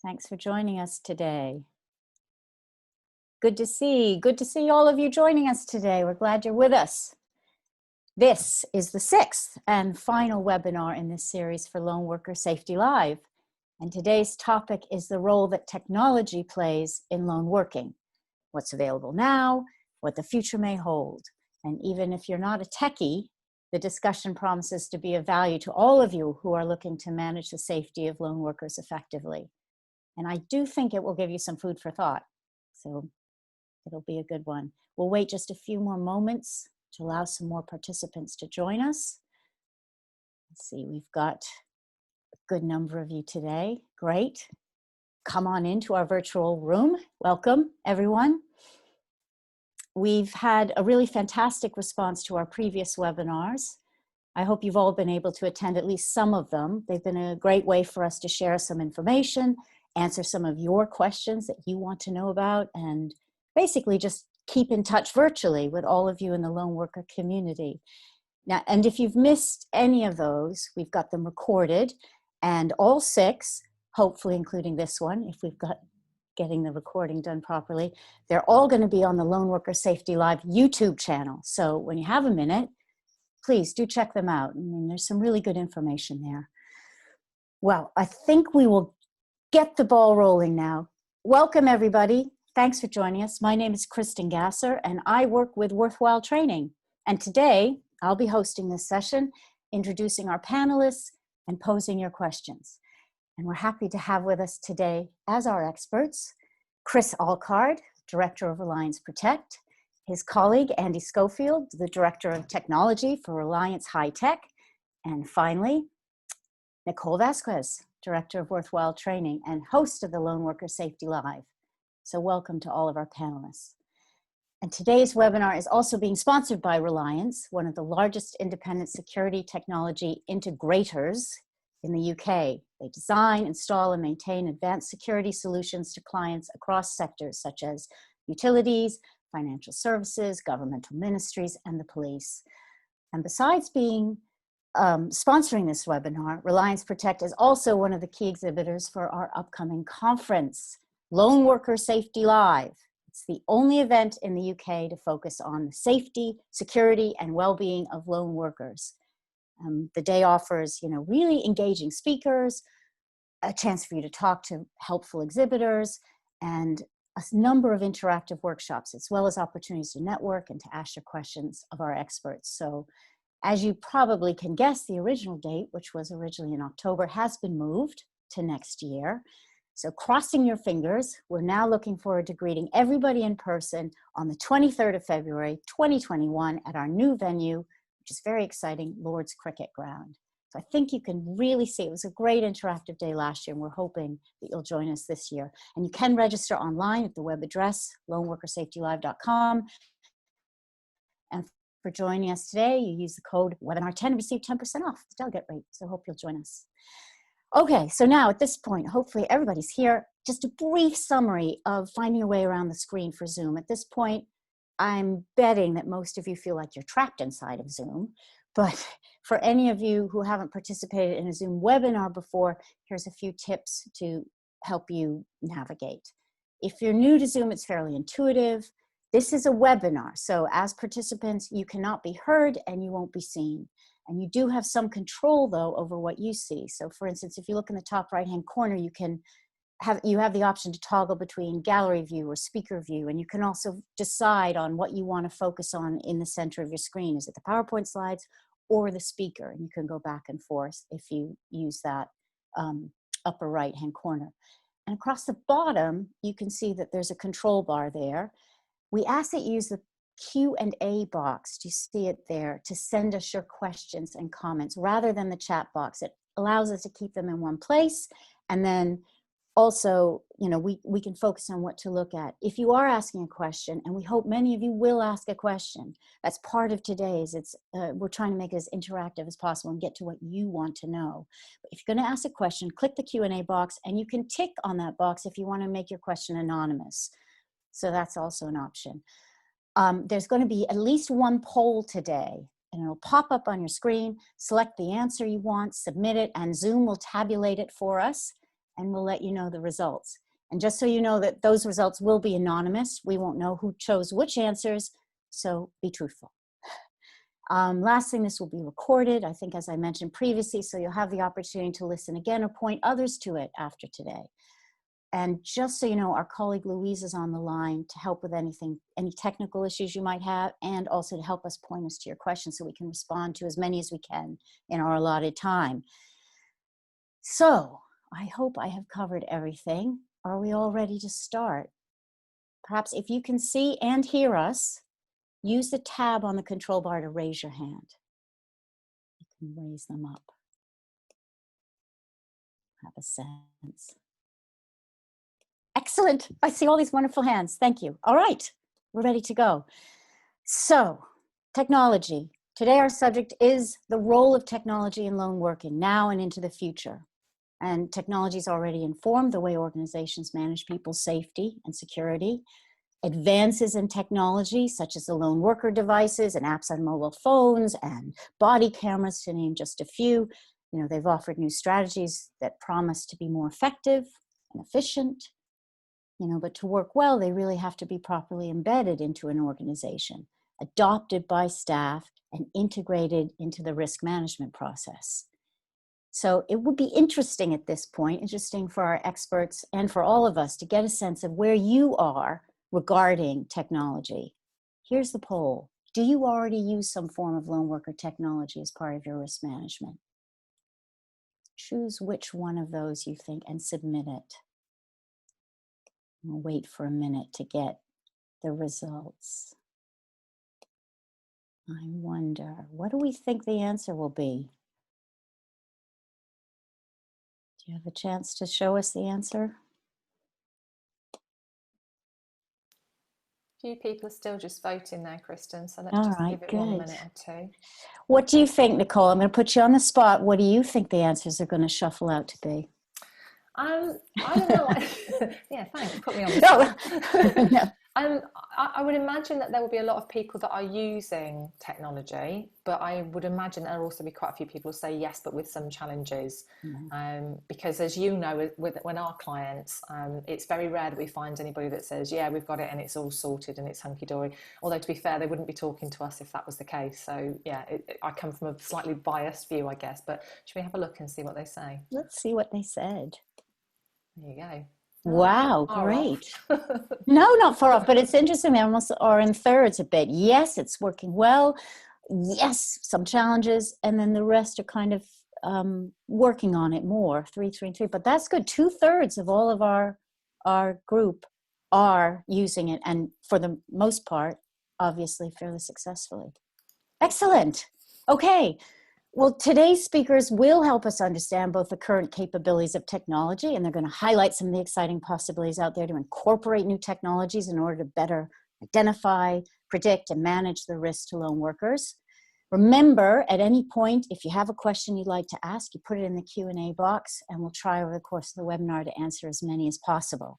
Thanks for joining us today. Good to see all of you joining us today. We're glad you're with us. This is the sixth and final webinar in this series for Lone Worker Safety Live. And today's topic is the role that technology plays in lone working. What's available now, what the future may hold. And even if you're not a techie, the discussion promises to be of value to all of you who are looking to manage the safety of lone workers effectively. And I do think it will give you some food for thought. So it'll be a good one. We'll wait just a few more moments to allow some more participants to join us. Let's see, we've got a good number of you today. Great. Come on into our virtual room. Welcome, everyone. We've had a really fantastic response to our previous webinars. I hope you've all been able to attend at least some of them. They've been a great way for us to share some information, answer some of your questions that you want to know about, and basically just keep in touch virtually with all of you in the lone worker community. Now, and if you've missed any of those, we've got them recorded, and all six, hopefully including this one, if we've got getting the recording done properly, they're all going to be on the Lone Worker Safety Live YouTube channel. So when you have a minute, please do check them out. I mean, there's some really good information there. Well, I think we will get the ball rolling now. Welcome, everybody. Thanks for joining us. My name is Kristen Gasser, and I work with Worthwhile Training. And today, I'll be hosting this session, introducing our panelists and posing your questions. And we're happy to have with us today, as our experts, Chris Allcard, Director of Reliance Protect, his colleague, Andy Schofield, the Director of Technology for Reliance High Tech, and finally, Nicole Vazquez, Director of Worthwhile Training and host of the Lone Worker Safety Live. So welcome to all of our panelists. And today's webinar is also being sponsored by Reliance, one of the largest independent security technology integrators in the UK. They design, install, and maintain advanced security solutions to clients across sectors such as utilities, financial services, governmental ministries, and the police. And besides being sponsoring this webinar, Reliance Protect is also one of the key exhibitors for our upcoming conference, Lone Worker Safety Live. It's the only event in the UK to focus on the safety, security, and well-being of lone workers. The day offers, really engaging speakers, a chance for you to talk to helpful exhibitors, and a number of interactive workshops, as well as opportunities to network and to ask your questions of our experts. So, as you probably can guess, the original date, which was originally in October, has been moved to next year. So crossing your fingers, we're now looking forward to greeting everybody in person on the 23rd of February, 2021 at our new venue, which is very exciting, Lord's Cricket Ground. So I think you can really see it was a great interactive day last year, and we're hoping that you'll join us this year. And you can register online at the web address, loneworkersafetylive.com. And for joining us today, you use the code webinar10 and receive 10% off the delegate rate. So I hope you'll join us. Okay, so now at this point, hopefully everybody's here. Just a brief summary of finding your way around the screen for Zoom. At this point, I'm betting that most of you feel like you're trapped inside of Zoom. But for any of you who haven't participated in a Zoom webinar before, here's a few tips to help you navigate. If you're new to Zoom, it's fairly intuitive. This is a webinar, so as participants, you cannot be heard and you won't be seen. And you do have some control, though, over what you see. So for instance, if you look in the top right-hand corner, you have the option to toggle between gallery view or speaker view, and you can also decide on what you want to focus on in the center of your screen. Is it the PowerPoint slides or the speaker? And you can go back and forth if you use that upper right-hand corner. And across the bottom, you can see that there's a control bar there. We ask that you use the Q&A box, do you see it there, to send us your questions and comments rather than the chat box. It allows us to keep them in one place, and then also, we can focus on what to look at. If you are asking a question, and we hope many of you will ask a question, that's part of today's, we're trying to make it as interactive as possible and get to what you want to know. But if you're going to ask a question, click the Q&A box, and you can tick on that box if you want to make your question anonymous. So that's also an option. There's going to be at least one poll today, and it'll pop up on your screen. Select the answer you want, submit it, and Zoom will tabulate it for us. and we'll let you know the results. And just so you know that those results will be anonymous. We won't know who chose which answers, so be truthful. Last thing, this will be recorded, I think, as I mentioned previously, so you'll have the opportunity to listen again or point others to it after today. And just so you know, our colleague Louise is on the line to help with anything, any technical issues you might have, and also to help us point us to your questions so we can respond to as many as we can in our allotted time. So I hope I have covered everything. Are we all ready to start? Perhaps if you can see and hear us, use the tab on the control bar to raise your hand. You can raise them up. Have a sense. Excellent. I see all these wonderful hands. Thank you. All right, we're ready to go. So, technology. Today our subject is the role of technology in lone working now and into the future. And technology has already informed the way organizations manage people's safety and security. Advances in technology, such as the lone worker devices and apps on mobile phones and body cameras, to name just a few, they've offered new strategies that promise to be more effective and efficient. But to work well, they really have to be properly embedded into an organization, adopted by staff, and integrated into the risk management process. So it would be interesting at this point, interesting for our experts and for all of us to get a sense of where you are regarding technology. Here's the poll. Do you already use some form of lone worker technology as part of your risk management? Choose which one of those you think and submit it. We'll wait for a minute to get the results. I wonder, what do we think the answer will be? Do you have a chance to show us the answer? Few people are still just voting there, Kristen, so let's All just right, give it good. 1 minute or two. What do you think, Nicole? I'm going to put you on the spot. What do you think the answers are going to shuffle out to be? I don't know. Yeah, thanks. Put me on the spot. No. I would imagine that there will be a lot of people that are using technology, but I would imagine there'll also be quite a few people who say yes, but with some challenges. Because as you know, when our clients, it's very rare that we find anybody that says, yeah, we've got it and it's all sorted and it's hunky-dory. Although to be fair, they wouldn't be talking to us if that was the case. So yeah, I come from a slightly biased view, I guess, but should we have a look and see what they say? Let's see what they said. There you go. Wow, great. No, not far off, but it's interesting. They almost are in thirds a bit. Yes, it's working well. Yes, some challenges. And then the rest are kind of working on it more, 3, 3, and 3. But that's good. 2/3 of all of our group are using it. And for the most part, obviously, fairly successfully. Excellent. Okay. Well, today's speakers will help us understand both the current capabilities of technology, and they're going to highlight some of the exciting possibilities out there to incorporate new technologies in order to better identify, predict, and manage the risks to lone workers. Remember, at any point, if you have a question you'd like to ask, you put it in the Q&A box, and we'll try over the course of the webinar to answer as many as possible.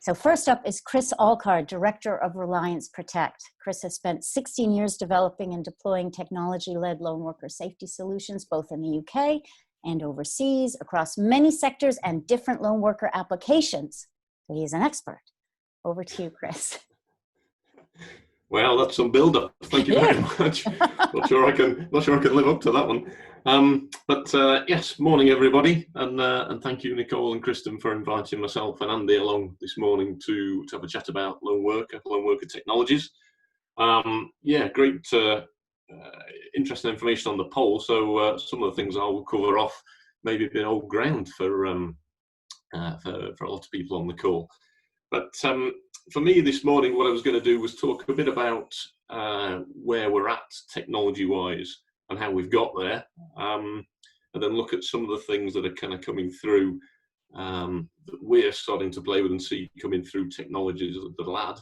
So first up is Chris Allcard, Director of Reliance Protect. Chris has spent 16 years developing and deploying technology-led lone worker safety solutions, both in the UK and overseas, across many sectors and different lone worker applications. So he is an expert. Over to you, Chris. Well, that's some build-up. Thank you very much. Not sure I can live up to that one. Yes, morning everybody, and thank you, Nicole and Kristen, for inviting myself and Andy along this morning to have a chat about lone worker technologies. Great, interesting information on the poll. So some of the things I will cover off maybe a bit old ground for a lot of people on the call. But for me this morning, what I was going to do was talk a bit about where we're at technology-wise and how we've got there, and then look at some of the things that are kind of coming through that we're starting to play with and see coming through technologies that'll add.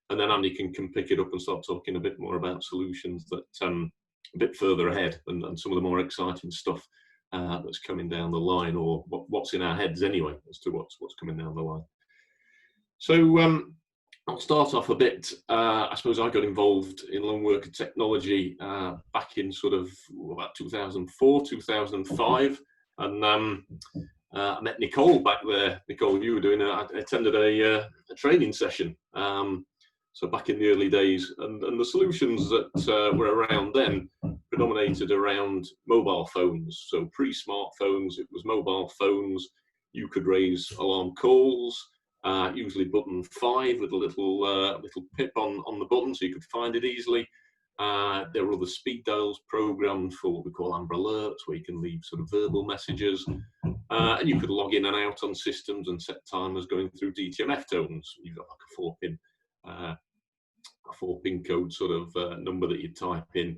And then Andy can pick it up and start talking a bit more about solutions that a bit further ahead and some of the more exciting stuff that's coming down the line, or what's in our heads anyway as to what's coming down the line. So I'll start off a bit. I suppose I got involved in lone worker technology back in sort of about 2004, 2005, and I met Nicole back there. Nicole, you were doing, I attended a training session. So back in the early days, and the solutions that were around then predominated around mobile phones. So pre-smartphones, it was mobile phones. You could raise alarm calls, usually button 5 with a little pip on the button so you could find it easily. There were other speed dials programmed for what we call Amber Alerts, where you can leave sort of verbal messages. And you could log in and out on systems and set timers going through DTMF tones. You've got like a 4-pin code sort of number that you type in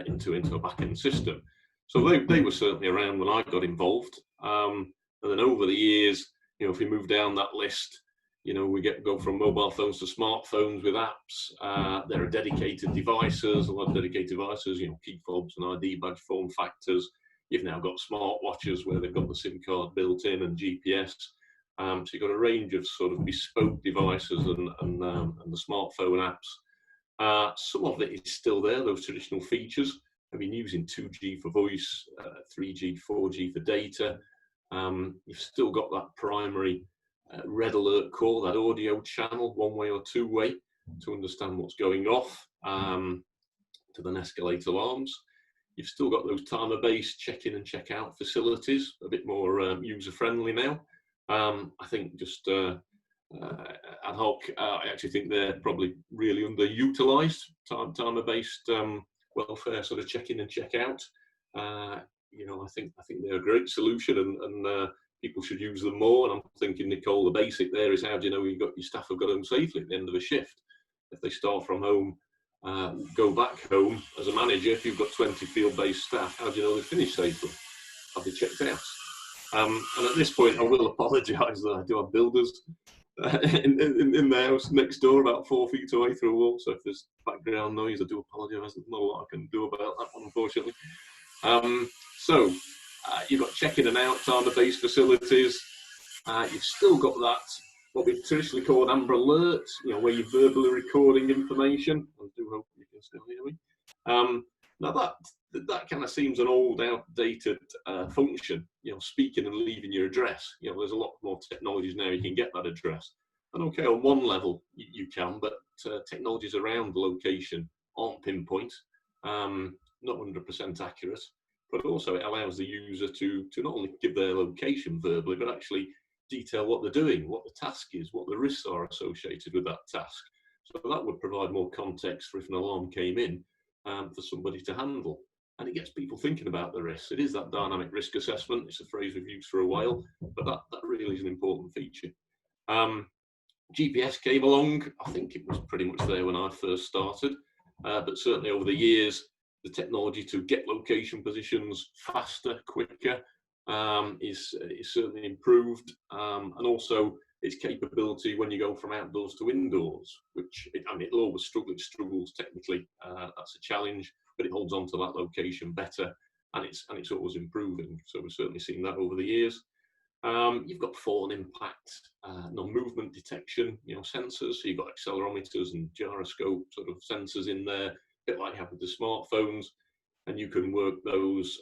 into a back-end system. So they were certainly around when I got involved. And then over the years, you know, if we move down that list, you know, we go from mobile phones to smartphones with apps. There are dedicated devices, a lot of dedicated devices, you know, key fobs and ID badge form factors. You've now got smartwatches where they've got the SIM card built in and GPS. So you've got a range of sort of bespoke devices and the smartphone apps. Some of it is still there, those traditional features. I've been using 2G for voice, 3G, 4G for data. You've still got that primary red alert call, that audio channel, one-way or two-way, to understand what's going off, to then escalate alarms. You've still got those timer-based check-in and check-out facilities, a bit more user-friendly now. I think just ad hoc, I actually think they're probably really underutilised, timer-based welfare sort of check-in and check-out. You know, I think they're a great solution, and people should use them more. And I'm thinking, Nicole, the basic there is, how do you know your staff have got home safely at the end of a shift? If they start from home, go back home as a manager, if you've got 20 field-based staff, how do you know they finish safely? Have they checked out? And at this point, I will apologise that I do have builders in the house next door, about 4 feet away through a wall. So if there's background noise, I do apologise. There's not a lot I can do about that one, unfortunately. So you've got check-in and out timer-based facilities. You've still got that, what we traditionally call an Amber Alert, you know, where you're verbally recording information. I do hope you can still hear me. Now that kind of seems an old, outdated function, you know, speaking and leaving your address. You know, there's a lot more technologies now you can get that address. And okay, on one level you can, but technologies around the location aren't pinpoint, not 100% accurate, but also it allows the user to not only give their location verbally, but actually detail what they're doing, what the task is, what the risks are associated with that task. So that would provide more context for if an alarm came in, for somebody to handle. And it gets people thinking about the risks. It is that dynamic risk assessment. It's a phrase we've used for a while, but that really is an important feature. GPS came along. I think it was pretty much there when I first started, but certainly over the years, the technology to get location positions faster, quicker, is certainly improved, and also its capability when you go from outdoors to indoors, which it'll always struggle. It struggles technically. That's a challenge, but it holds on to that location better, and it's always improving. So we've certainly seen that over the years. You've got fall and impact, non-movement detection, you know, sensors. So you've got accelerometers and gyroscope sort of sensors in there, a bit like you have with the smartphones. And you can work those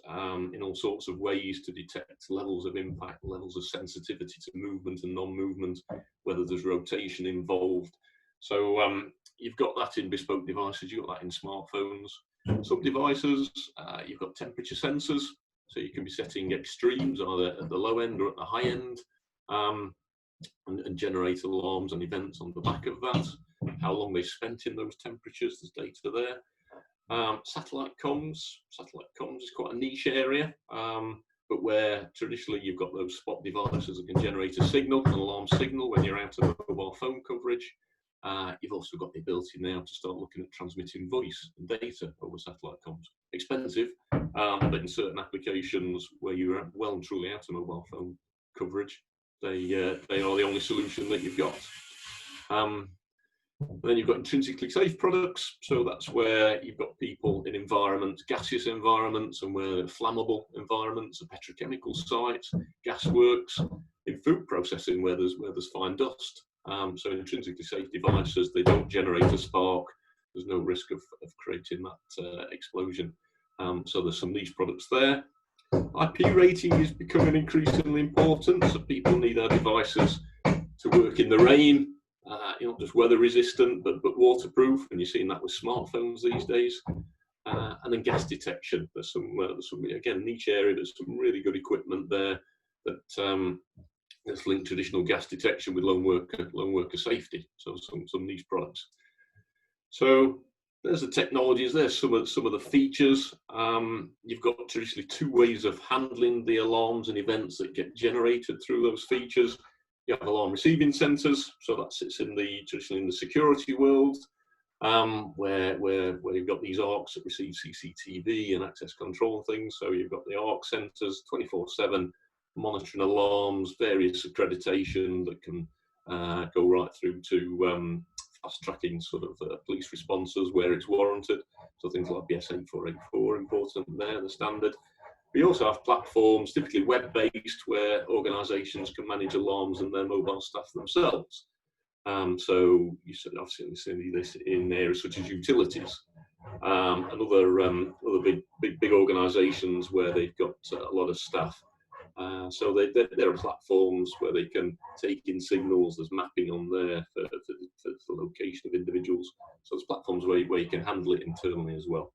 in all sorts of ways to detect levels of impact, levels of sensitivity to movement and non-movement, whether there's rotation involved. So you've got that in bespoke devices, you've got that in smartphones. Some devices, you've got temperature sensors, so you can be setting extremes either at the low end or at the high end, and generate alarms and events on the back of that. How long they spent in those temperatures, there's data there. Satellite comms is quite a niche area, but where traditionally you've got those spot devices that can generate a signal, an alarm signal when you're out of mobile phone coverage. You've also got the ability now to start looking at transmitting voice and data over satellite comms. Expensive, but in certain applications where you're well and truly out of mobile phone coverage, they are the only solution that you've got. Then you've got intrinsically safe products, so that's where you've got people in environments, gaseous environments, and where flammable environments, petrochemical sites, gas works, in food processing where there's fine dust. So intrinsically safe devices, they don't generate a spark. There's no risk of creating that explosion. So there's some niche products there. IP rating is becoming increasingly important, so people need their devices to work in the rain, not just weather resistant, but waterproof, and you're seeing that with smartphones these days. And then gas detection. There's some again, niche area. There's some really good equipment there that's linked traditional gas detection with lone worker safety. So some niche products. So there's the technologies. There's some of the features. You've got traditionally two ways of handling the alarms and events that get generated through those features. You have alarm receiving centres, so that sits traditionally in the security world. Where you've got these ARCs that receive CCTV and access control and things. So you've got the ARC centres 24/7 monitoring alarms, various accreditation that can go right through to fast tracking sort of police responses where it's warranted. So things like BS 8484 important there, the standard. We also have platforms, typically web-based, where organisations can manage alarms and their mobile staff themselves. So I've seen this in areas such as utilities and other big organisations where they've got a lot of staff. So there are platforms where they can take in signals. There's mapping on there for the location of individuals. So there's platforms where you can handle it internally as well.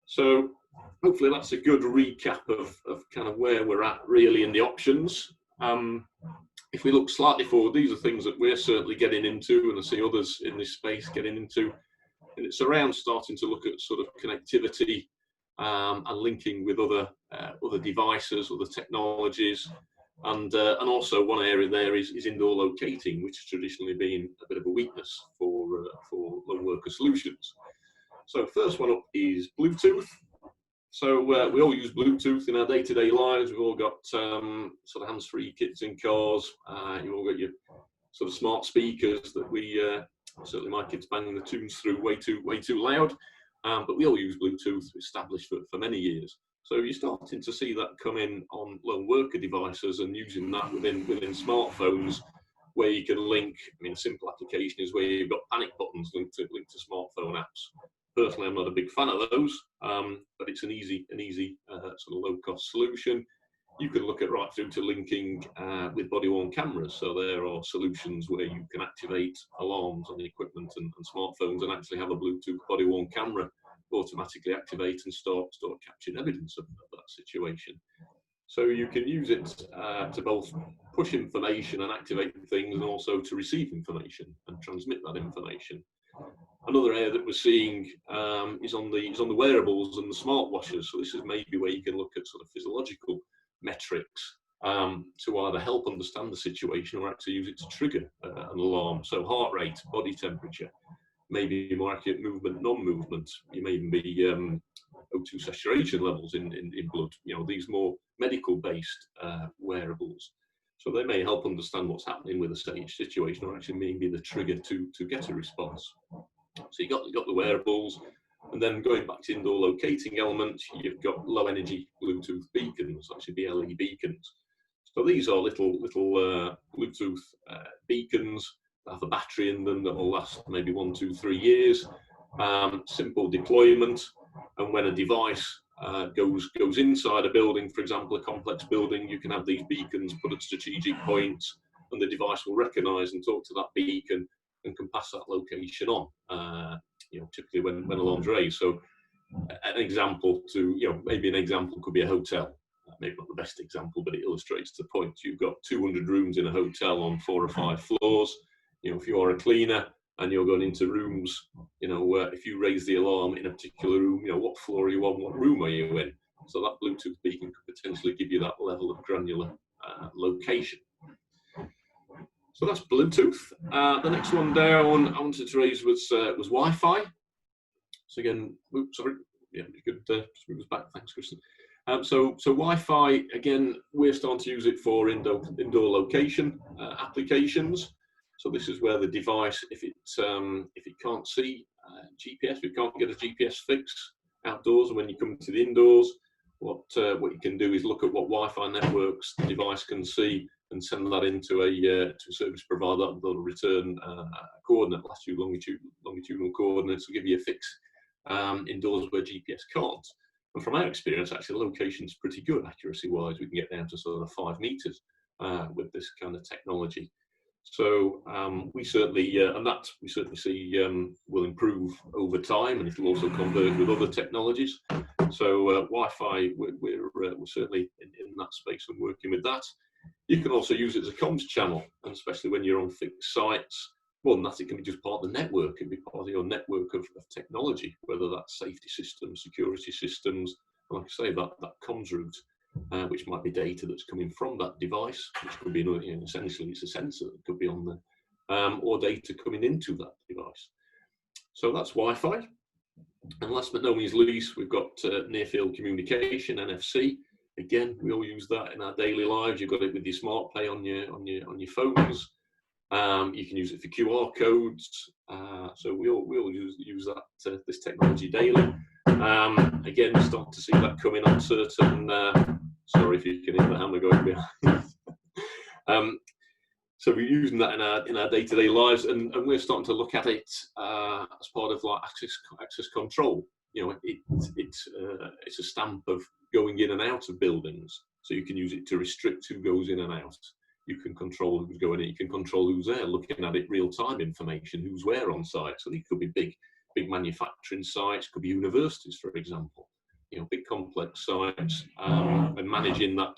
So hopefully that's a good recap of kind of where we're at really in the options. If we look slightly forward, these are things that we're certainly getting into, and I see others in this space getting into. And it's around starting to look at sort of connectivity and linking with other devices, other technologies, and also one area there is indoor locating, which has traditionally been a bit of a weakness for lone worker solutions. So first one up is Bluetooth. So we all use Bluetooth in our day-to-day lives. We've all got sort of hands-free kits in cars. You've all got your sort of smart speakers that we certainly my kids banging the tunes through way too loud. But we all use Bluetooth, established for many years. So you're starting to see that come in on lone worker devices and using that within smartphones, where you can link. I mean, a simple application is where you've got panic buttons linked to smartphone apps. Personally, I'm not a big fan of those, but it's an easy sort of low-cost solution. You can look at right through to linking with body-worn cameras. So there are solutions where you can activate alarms on the equipment and smartphones and actually have a Bluetooth body-worn camera automatically activate and start capturing evidence of that situation. So you can use it to both push information and activate things, and also to receive information and transmit that information. Another area that we're seeing is on the wearables and the smartwatches. So this is maybe where you can look at sort of physiological metrics to either help understand the situation or actually use it to trigger an alarm. So heart rate, body temperature, maybe more accurate movement, non-movement. You may even be O2 saturation levels in blood. You know, these more medical-based wearables. So they may help understand what's happening with a situation, or actually maybe the trigger to get a response. So you got the wearables, and then going back to indoor locating elements, you've got low energy Bluetooth beacons, actually BLE beacons. So these are little Bluetooth beacons that have a battery in them that will last maybe 1, 2, 3 years. Simple deployment, and when a device goes inside a building, for example, a complex building, you can have these beacons put at strategic points, and the device will recognise and talk to that beacon and can pass that location on. Typically when alarms raise. So an example maybe an example could be a hotel. Maybe not the best example, but it illustrates the point. You've got 200 rooms in a hotel on 4 or 5 floors. If you are a cleaner and you're going into rooms, if you raise the alarm in a particular room, what floor are you on, what room are you in? So that Bluetooth beacon could potentially give you that level of granular location. So that's Bluetooth. The next one down I wanted to raise was Wi-Fi. So again, sorry, yeah, you could move us back. Thanks, Kristen. So Wi-Fi, again, we're starting to use it for indoor location applications. So this is where the device, if it can't see GPS, if it can't get a GPS fix outdoors, and when you come to the indoors, what you can do is look at what Wi-Fi networks the device can see and send that into a service provider that will return a coordinate, latitude, longitudinal coordinates, will give you a fix indoors where GPS can't. And from our experience, actually, the location's pretty good accuracy-wise. We can get down to sort of 5 meters with this kind of technology. So we certainly see will improve over time, and it will also converge with other technologies. So Wi-Fi, we're certainly in that space and working with that. You can also use it as a comms channel, and especially when you're on fixed sites. More than that, it can be just part of the network. It can be part of your network of technology, whether that's safety systems, security systems, and like I say, that comms route, which might be data that's coming from that device, which could be, essentially it's a sensor that could be on there, or data coming into that device. So that's Wi-Fi. And last but not least, we've got near-field communication, NFC. Again, we all use that in our daily lives. You've got it with your smart pay on your phones. You can use it for QR codes. So we all use that this technology daily. Again, we start to see that coming on certain. Sorry if you can hear the hammer going behind. So we're using that in our day-to-day lives, and we're starting to look at it as part of like access control. It's a stamp of going in and out of buildings, so you can use it to restrict who goes in and out. You can control who's going in. You can control who's there, looking at it real-time information, who's where on site. So these could be big manufacturing sites, could be universities, for example. Big complex sites, and managing that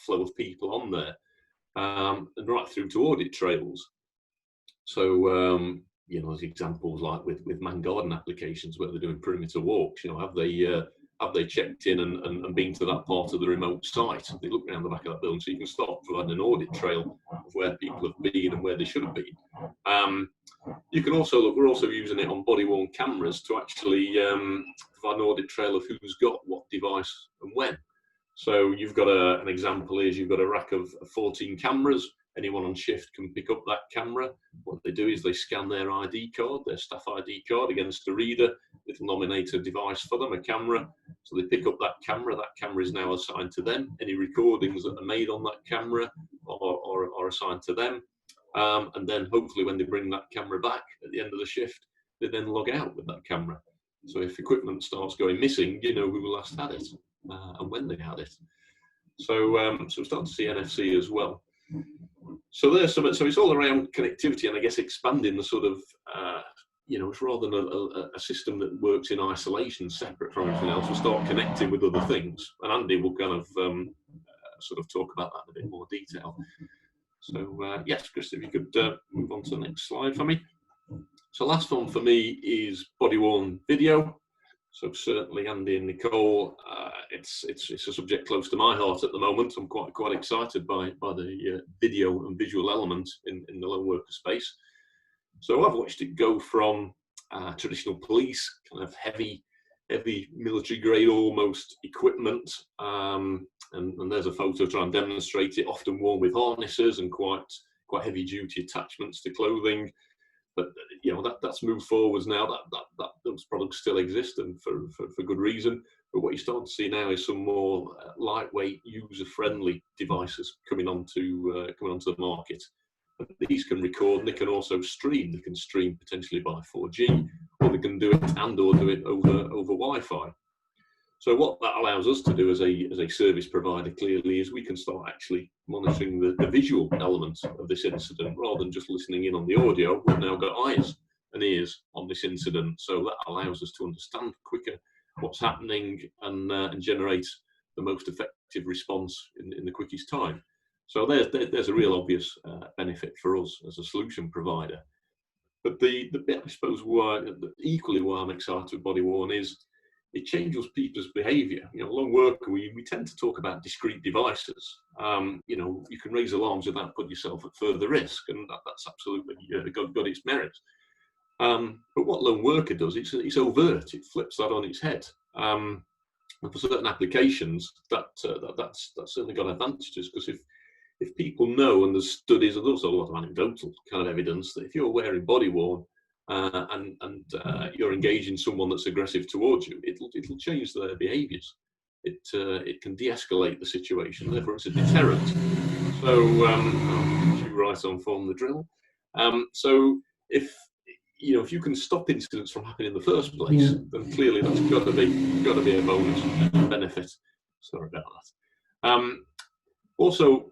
flow of people on there. And right through to audit trails. So, there's examples like with man garden applications where they're doing perimeter walks. Have they checked in and been to that part of the remote site? They look around the back of that building, so you can start providing an audit trail of where people have been and where they should have been. You can also look. We're also using it on body-worn cameras to actually provide an audit trail of who's got what device and when. So you've got an example is you've got a rack of 14 cameras. Anyone on shift can pick up that camera. What they do is they scan their ID card, their staff ID card against the reader. It'll nominate a device for them, a camera. So they pick up that camera. That camera is now assigned to them. Any recordings that are made on that camera are assigned to them. And then hopefully when they bring that camera back at the end of the shift, they then log out with that camera. So if equipment starts going missing, you know who last had it. And when they had it. So we're starting to see NFC as well. So there's some. So it's all around connectivity, and I guess expanding the sort of, it's rather than a system that works in isolation, separate from everything else, we'll start connecting with other things. And Andy will kind of sort of talk about that in a bit more detail. So yes, Chris, if you could move on to the next slide for me. So last one for me is body-worn video. So certainly, Andy and Nicole, it's a subject close to my heart at the moment. I'm quite excited by the video and visual element in the lone worker space. So I've watched it go from traditional police, kind of heavy military grade almost equipment, and there's a photo trying to demonstrate it. Often worn with harnesses and quite heavy duty attachments to clothing. But that's moved forwards now. That those products still exist, and for good reason. But what you start to see now is some more lightweight, user-friendly devices coming onto the market. And these can record, and they can also stream. They can stream potentially by 4G, or they can do it over Wi-Fi. So what that allows us to do as a service provider clearly is we can start actually monitoring the visual elements of this incident rather than just listening in on the audio. We've now got eyes and ears on this incident, so that allows us to understand quicker what's happening and generate the most effective response in the quickest time. So there's a real obvious benefit for us as a solution provider. But the bit I suppose equally why I'm excited with body-worn is it changes people's behaviour. Lone worker, we tend to talk about discrete devices. You can raise alarms without putting yourself at further risk, and that's absolutely got its merits. But what lone worker does, it's overt. It flips that on its head. And for certain applications, that's certainly got advantages, because if people know, and there's studies, and there's also a lot of anecdotal kind of evidence that if you're wearing body-worn, and you're engaging someone that's aggressive towards you, it'll change their behaviours. It can de-escalate the situation. Therefore, it's a deterrent. So, right on form the drill. So if if you can stop incidents from happening in the first place, then clearly that's got to be a bonus benefit. Sorry about that. Also,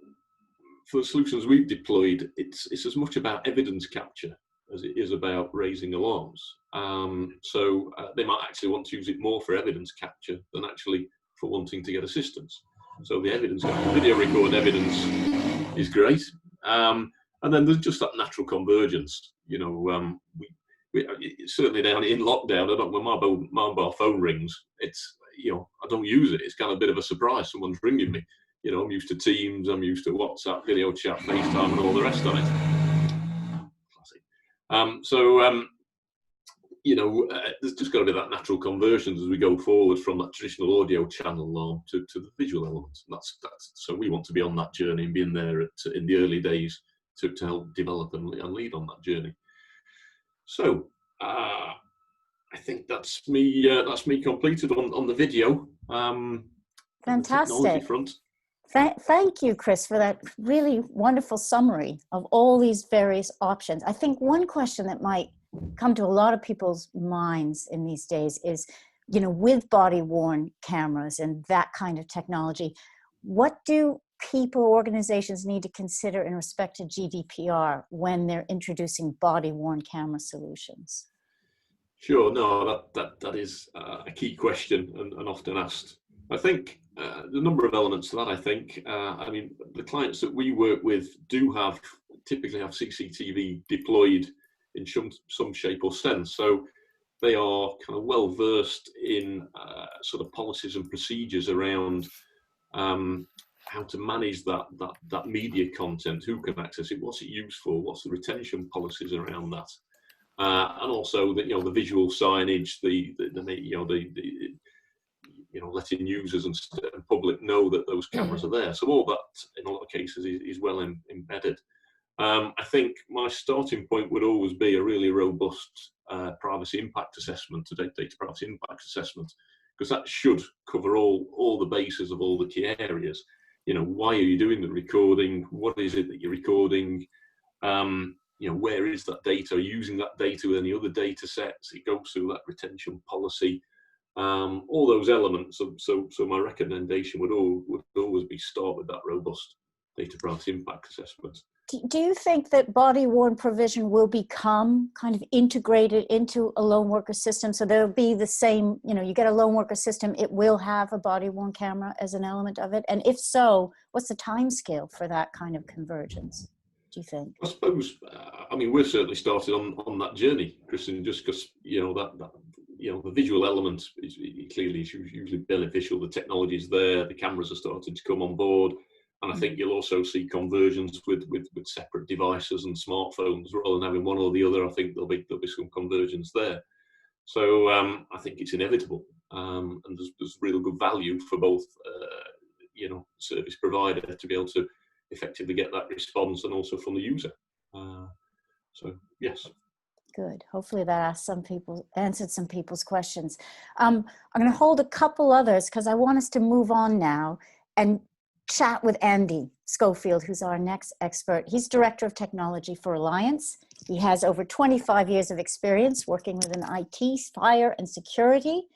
for the solutions we've deployed, it's as much about evidence capture as it is about raising alarms. So they might actually want to use it more for evidence capture than actually for wanting to get assistance. So the evidence, video record evidence is great. And then there's just that natural convergence. We certainly down in lockdown, when my mobile phone rings, it's, I don't use it. It's kind of a bit of a surprise. Someone's ringing me. I'm used to Teams, I'm used to WhatsApp, video chat, FaceTime, and all the rest of it. Classic. There's just got to be that natural conversion as we go forward from that traditional audio channel alarm to the visual elements. And that's so we want to be on that journey and be in there in the early days to help develop and lead on that journey. So I think that's me completed on the video. Fantastic. On the technology front. Thank you, Chris, for that really wonderful summary of all these various options. I think one question that might come to a lot of people's minds in these days is, with body-worn cameras and that kind of technology, what do people, organizations need to consider in respect to GDPR when they're introducing body-worn camera solutions? Sure, no, that is a key question and often asked. I think the number of elements to that, the clients that we work with typically have CCTV deployed in some shape or sense. So they are kind of well versed in sort of policies and procedures around how to manage that media content, who can access it, what's it used for, what's the retention policies around that, and also the visual signage, letting users and public know that those cameras are there. So all that, in a lot of cases, is well embedded. I think my starting point would always be a really robust privacy impact assessment, data privacy impact assessment, because that should cover all the bases of all the key areas. Why are you doing the recording? What is it that you're recording? Where is that data? Are you using that data with any other data sets? It goes through that retention policy. All those elements. So my recommendation would always be start with that robust data privacy impact assessment. Do you think that body-worn provision will become kind of integrated into a lone worker system? So there'll be the same, you get a lone worker system, it will have a body-worn camera as an element of it. And if so, what's the time scale for that kind of convergence, do you think? I suppose, we've certainly started on that journey, Kristen, just because, the visual element is usually beneficial. The technology is there, the cameras are starting to come on board. And I think you'll also see conversions with separate devices and smartphones rather than having one or the other. I think there'll be some convergence there. So I think it's inevitable, and there's real good value for both, service provider to be able to effectively get that response, and also from the user. So yes. Good. Hopefully that answered some people's questions. I'm going to hold a couple others because I want us to move on now and chat with Andy Schofield, who's our next expert. He's Director of Technology for Reliance. He has over 25 years of experience working within IT, fire, and security.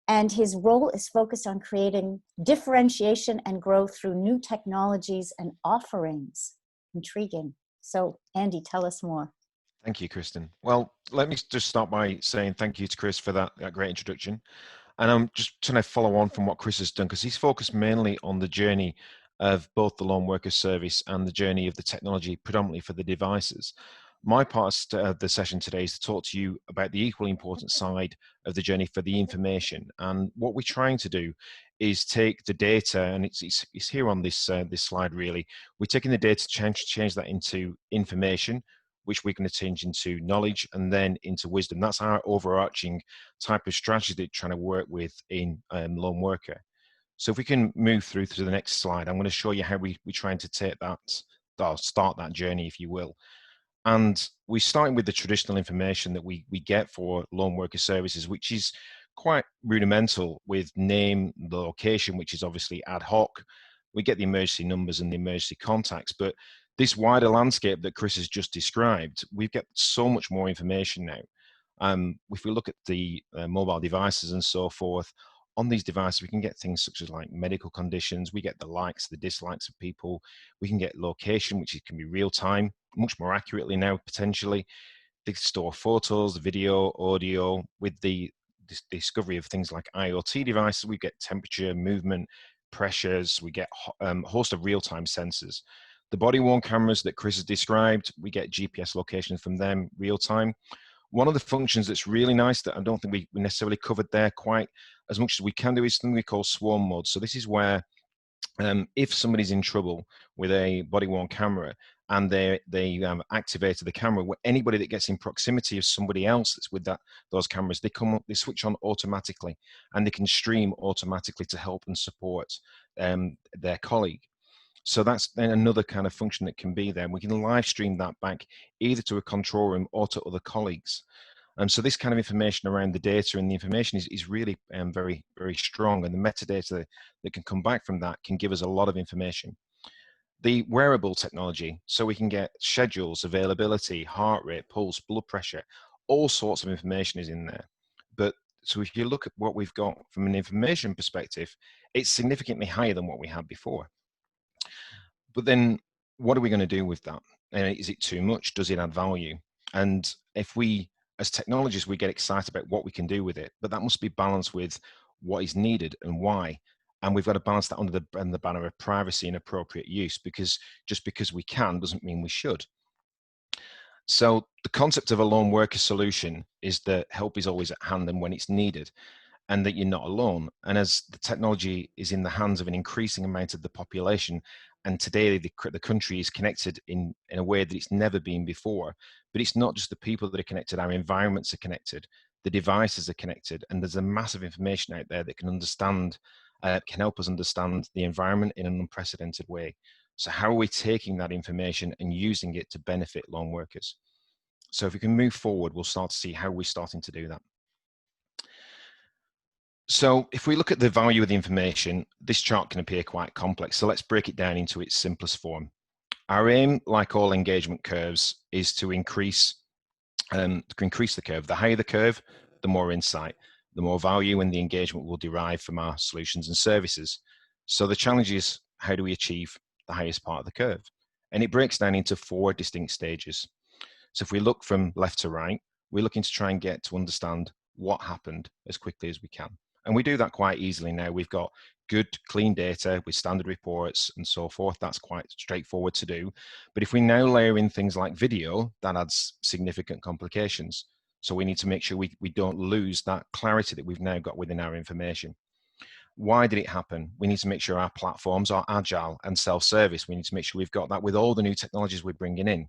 And his role is focused on creating differentiation and growth through new technologies and offerings. Intriguing. So, Andy, tell us more. Thank you, Kristen. Well, let me just start by saying thank you to Chris for that great introduction. And I'm just trying to follow on from what Chris has done, because he's focused mainly on the journey of both the lone worker service and the journey of the technology, predominantly for the devices. My part of the session today is to talk to you about the equally important side of the journey for the information. And what we're trying to do is take the data, and it's here on this slide really. We're taking the data to change that into information, which we're going to change into knowledge and then into wisdom. That's our overarching type of strategy that we're trying to work with in lone worker. So if we can move through to the next slide, I'm going to show you how we're trying to take that, or start that journey, if you will. And we're starting with the traditional information that we get for lone worker services, which is quite rudimental, with name, the location, which is obviously ad hoc. We get the emergency numbers and the emergency contacts, but this wider landscape that Chris has just described, we've got so much more information now. If we look at the mobile devices and so forth, on these devices, we can get things such as like medical conditions. We get the likes, the dislikes of people. We can get location, which can be real time, much more accurately now, potentially. They store photos, video, audio. With the discovery of things like IoT devices, we get temperature, movement, pressures. We get a host of real-time sensors. The body-worn cameras that Chris has described, we get GPS location from them real-time. One of the functions that's really nice that I don't think we necessarily covered there quite as much as we can do is something we call swarm mode. So this is where if somebody's in trouble with a body-worn camera and they activated the camera, anybody that gets in proximity of somebody else that's with those cameras, they switch on automatically, and they can stream automatically to help and support their colleague. So that's then another kind of function that can be there. We can live stream that back either to a control room or to other colleagues. So this kind of information around the data and the information is really very, very strong. And the metadata that can come back from that can give us a lot of information. The wearable technology, so we can get schedules, availability, heart rate, pulse, blood pressure, all sorts of information is in there. But so if you look at what we've got from an information perspective, it's significantly higher than what we had before. But then what are we going to do with that? Is it too much? Does it add value? And if we, as technologists, we get excited about what we can do with it, but that must be balanced with what is needed and why. And we've got to balance that under the banner of privacy and appropriate use, because just because we can doesn't mean we should. So the concept of a lone worker solution is that help is always at hand and when it's needed, and that you're not alone. And as the technology is in the hands of an increasing amount of the population, and today the country is connected in a way that it's never been before, but it's not just the people that are connected, our environments are connected, the devices are connected, and there's a massive information out there that can help us understand the environment in an unprecedented way. So how are we taking that information and using it to benefit lone workers? So if we can move forward, we'll start to see how we're starting to do that. So if we look at the value of the information, this chart can appear quite complex. So let's break it down into its simplest form. Our aim, like all engagement curves, is to increase the curve. The higher the curve, the more insight, the more value and the engagement will derive from our solutions and services. So the challenge is, how do we achieve the highest part of the curve? And it breaks down into 4 distinct stages. So if we look from left to right, we're looking to try and get to understand what happened as quickly as we can. And we do that quite easily now. We've got good, clean data with standard reports and so forth. That's quite straightforward to do. But if we now layer in things like video, that adds significant complications. So we need to make sure we don't lose that clarity that we've now got within our information. Why did it happen? We need to make sure our platforms are agile and self-service. We need to make sure we've got that with all the new technologies we're bringing in.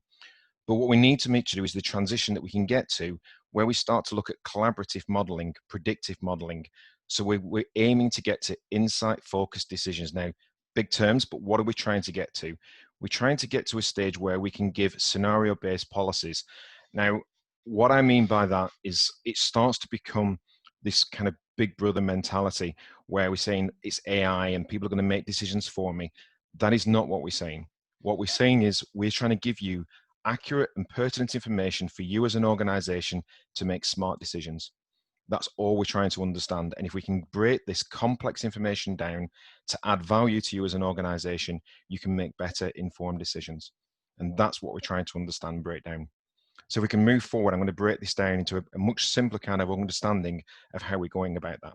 But what we need to make sure to do is the transition that we can get to where we start to look at collaborative modeling, predictive modeling. So we're aiming to get to insight-focused decisions now. Big terms, but what are we trying to get to? We're trying to get to a stage where we can give scenario-based policies. Now, what I mean by that is it starts to become this kind of big brother mentality where we're saying it's AI and people are going to make decisions for me. That is not what we're saying. What we're saying is we're trying to give you accurate and pertinent information for you as an organization to make smart decisions. That's all we're trying to understand. And if we can break this complex information down to add value to you as an organization, you can make better informed decisions. And that's what we're trying to understand and break down. So if we can move forward, I'm going to break this down into a much simpler kind of understanding of how we're going about that.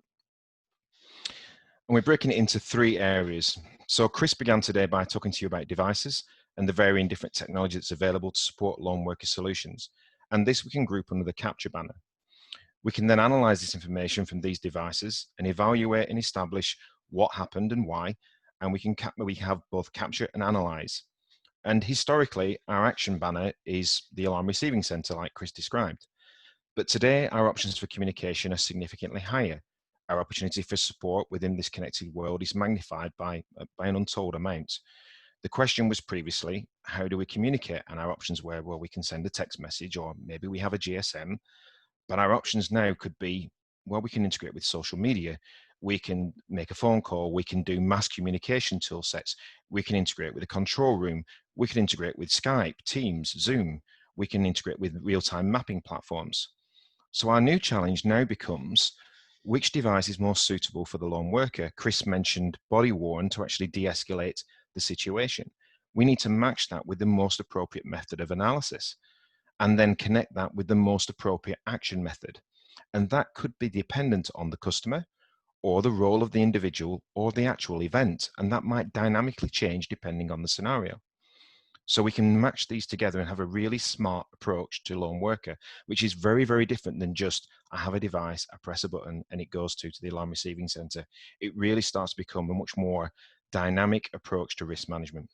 And we're breaking it into 3 areas. So Chris began today by talking to you about devices and the varying different technology that's available to support lone worker solutions. And this we can group under the capture banner. We can then analyze this information from these devices and evaluate and establish what happened and why. And we have both capture and analyze. And historically, our action banner is the alarm receiving center, like Chris described. But today, our options for communication are significantly higher. Our opportunity for support within this connected world is magnified by an untold amount. The question was previously, how do we communicate? And our options were, well, we can send a text message, or maybe we have a GSM. But our options now could be, well, we can integrate with social media. We can make a phone call. We can do mass communication tool sets. We can integrate with a control room. We can integrate with Skype, Teams, Zoom. We can integrate with real-time mapping platforms. So our new challenge now becomes, which device is most suitable for the lone worker? Chris mentioned body worn to actually de-escalate the situation. We need to match that with the most appropriate method of analysis and then connect that with the most appropriate action method. And that could be dependent on the customer or the role of the individual or the actual event. And that might dynamically change depending on the scenario. So we can match these together and have a really smart approach to lone worker, which is very, very different than just, I have a device, I press a button and it goes to the alarm receiving center. It really starts to become a much more dynamic approach to risk management.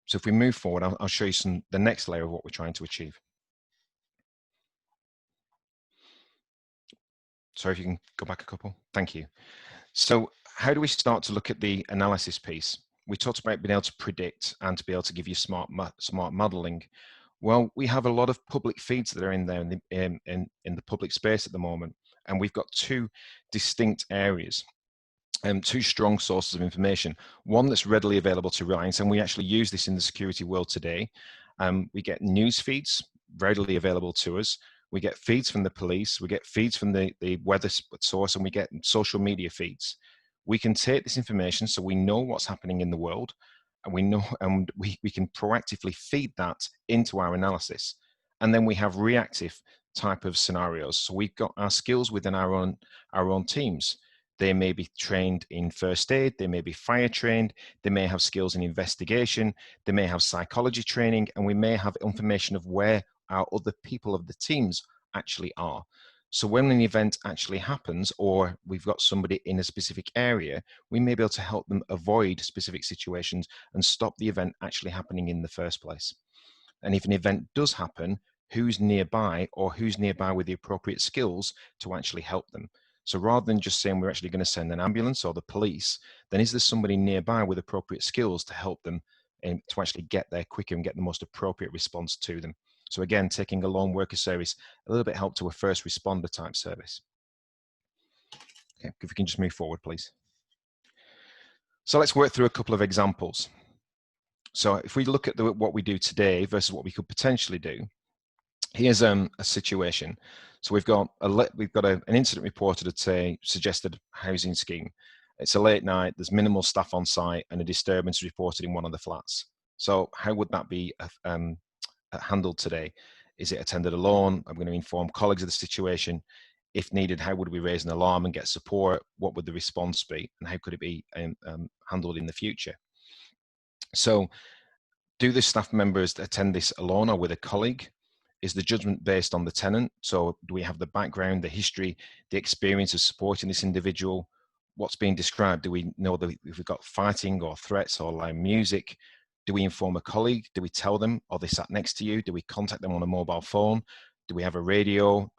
So if we move forward, I'll show you the next layer of what we're trying to achieve. Sorry, if you can go back a couple. Thank you. So how do we start to look at the analysis piece? We talked about being able to predict and to be able to give you smart modeling. Well, we have a lot of public feeds that are in there in the public space at the moment, and we've got two distinct areas. Two strong sources of information. One that's readily available to Reliance, and we actually use this in the security world today. We get news feeds readily available to us. We get feeds from the police, we get feeds from the weather source, and we get social media feeds. We can take this information so we know what's happening in the world, and we can proactively feed that into our analysis. And then we have reactive type of scenarios. So we've got our skills within our own teams. They may be trained in first aid, they may be fire trained, they may have skills in investigation, they may have psychology training, and we may have information of where our other people of the teams actually are. So when an event actually happens, or we've got somebody in a specific area, we may be able to help them avoid specific situations and stop the event actually happening in the first place. And if an event does happen, who's nearby, or who's nearby with the appropriate skills to actually help them? So rather than just saying we're actually going to send an ambulance or the police, then is there somebody nearby with appropriate skills to help them and to actually get there quicker and get the most appropriate response to them? So again, taking a lone worker service a little bit help to a first responder type service. Okay, if we can just move forward, please. So let's work through a couple of examples. So if we look at what we do today versus what we could potentially do, here's a situation. So we've got an incident reported at a suggested housing scheme. It's a late night, there's minimal staff on site, and a disturbance reported in one of the flats. So how would that be handled today? Is it attended alone? I'm going to inform colleagues of the situation. If needed, how would we raise an alarm and get support? What would the response be? And how could it be handled in the future? So do the staff members attend this alone or with a colleague? Is the judgment based on the tenant? So do we have the background, the history, the experience of supporting this individual? What's being described? Do we know that if we've got fighting or threats or loud music? Do we inform a colleague? Do we tell them? Are they sat next to you? Do we contact them on a mobile phone? Do we have a radio?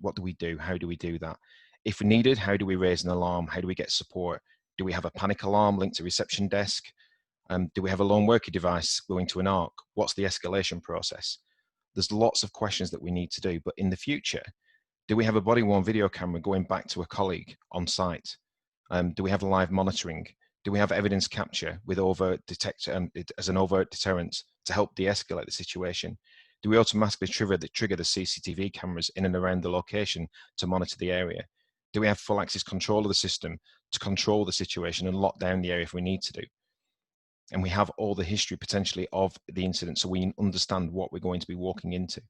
What do we do? How do we do that? If needed, how do we raise an alarm? How do we get support? Do we have a panic alarm linked to reception desk? Do we have a lone worker device going to an ARC? What's the escalation process? There's lots of questions that we need to do, but in the future, do we have a body-worn video camera going back to a colleague on site? Do we have live monitoring? Do we have evidence capture with as an overt deterrent to help de-escalate the situation? Do we automatically trigger the CCTV cameras in and around the location to monitor the area? Do we have full access control of the system to control the situation and lock down the area if we need to do? And we have all the history potentially of the incident, so we understand what we're going to be walking into.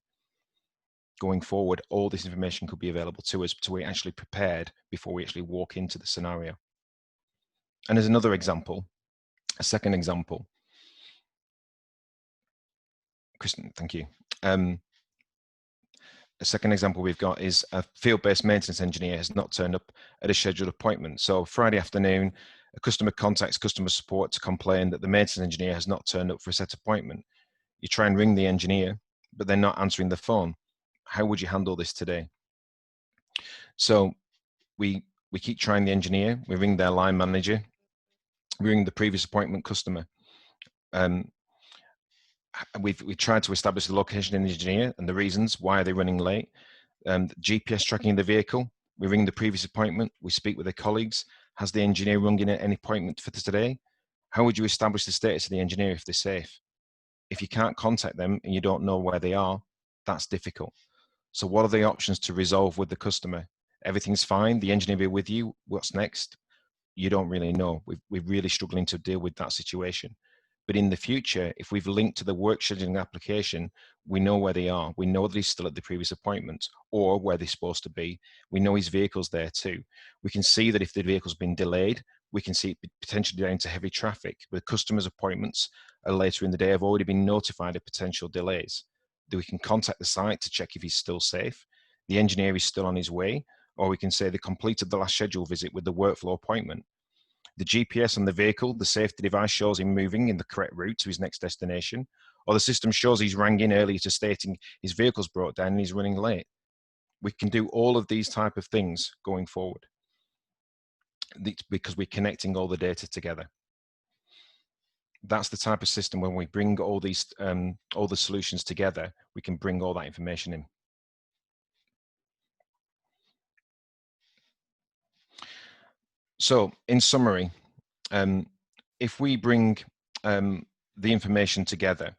Going forward, all this information could be available to us, so we're actually prepared before we actually walk into the scenario. And as another example, a second example, Kristen, thank you. A second example we've got is a field-based maintenance engineer has not turned up at a scheduled appointment. So Friday afternoon, a customer contacts customer support to complain that the maintenance engineer has not turned up for a set appointment. You try and ring the engineer, but they're not answering the phone. How would you handle this today? So we keep trying the engineer, we ring their line manager, we ring the previous appointment customer. We've tried to establish the location of the engineer and the reasons why are they running late. GPS tracking the vehicle, we ring the previous appointment, we speak with their colleagues. Has the engineer rung in at any appointment for today? How would you establish the status of the engineer if they're safe? If you can't contact them and you don't know where they are, that's difficult. So what are the options to resolve with the customer? Everything's fine, the engineer will be with you, what's next? You don't really know. We're really struggling to deal with that situation. But in the future, if we've linked to the work scheduling application, we know where they are. We know that he's still at the previous appointment or where they're supposed to be. We know his vehicle's there too. We can see that if the vehicle's been delayed, we can see it potentially down to heavy traffic. But customers' appointments are later in the day have already been notified of potential delays. That we can contact the site to check if he's still safe. The engineer is still on his way, or we can say they completed the last scheduled visit with the workflow appointment. The GPS on the vehicle, the safety device shows him moving in the correct route to his next destination, or the system shows he's rang in earlier to stating his vehicle's broke down and he's running late. We can do all of these type of things going forward because we're connecting all the data together. That's the type of system when we bring all these, all the solutions together, we can bring all that information in. So in summary, if we bring the information together,